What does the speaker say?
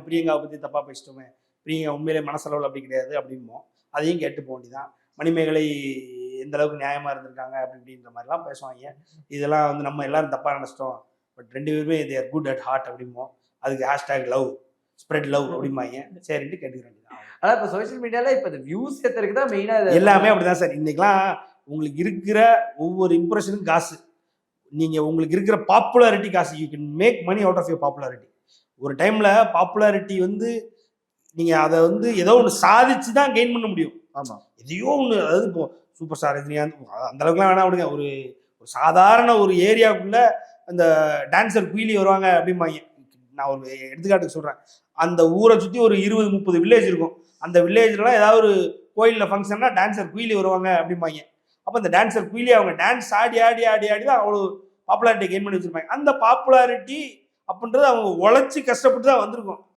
நம்ம பிரியங்காவை பற்றி தப்பாக பேசிட்டோமே, பிரியங்கா உண்மையிலே மனசளவில் அப்படி கிடையாது அப்படிம்போம். அதையும் கேட்டு போக வேண்டியதான். மணிமேகலை எந்த அளவுக்கு நியாயமாக இருந்திருக்காங்க அப்படின்ற மாதிரிலாம் பேசுவாங்க. இதெல்லாம் வந்து நம்ம எல்லாரும் தப்பாக நினச்சிட்டோம், பட் 2 பேருமே தேர் குட் அட் ஹார்ட் அப்படிம்போம். அதுக்கு ஹேஷ்டேக் லவ், ஸ்ப்ரெட் லவ் அப்படிம்பாங்க. சரின்ட்டு கேட்டுக்க வேண்டியதான். ஆனால் இப்போ சோஷியல் மீடியாவில் இப்போ வியூஸ் ஏற்றுறதுக்கு தான் மெயினாக எல்லாமே அப்படிதான் சார். இன்னைக்கெல்லாம் உங்களுக்கு இருக்கிற ஒவ்வொரு இம்ப்ரெஷனும் காசு. நீங்கள் உங்களுக்கு இருக்கிற பாப்புலாரிட்டி காசு. You can make money out of your popularity. ஒரு டைமில் பாப்புலாரிட்டி வந்து நீங்கள் அதை வந்து ஏதோ ஒன்று சாதிச்சு தான் கெயின் பண்ண முடியும். ஆமாம், எதையோ ஒன்று, அதாவது இப்போ சூப்பர் ஸ்டார் ரஜினிகாந்த் அந்த அளவுக்குலாம் வேணா விடுங்க. ஒரு சாதாரண ஒரு ஏரியாவுக்குள்ள அந்த டான்சர் குயிலி வருவாங்க அப்படிம்பாங்க. நான் ஒரு எடுத்துக்காட்டுக்கு சொல்கிறேன். அந்த ஊரை சுற்றி ஒரு 20-30 வில்லேஜ் இருக்கும். அந்த வில்லேஜ்லாம் ஏதாவது ஒரு கோயிலில் ஃபங்க்ஷன்னா டான்சர் குயிலி வருவாங்க அப்படிம்பாங்க. அப்போ அந்த டான்சர் குயிலி அவங்க டான்ஸ் ஆடி ஆடி ஆடி ஆடி தான் அவ்வளோ பாப்புலாரிட்டி கெயின் பண்ணி வச்சுருப்பாங்க. அந்த பாப்புலாரிட்டி அப்படின்றது அவங்க உழைச்சி கஷ்டப்பட்டு தான் வந்திருக்கும்.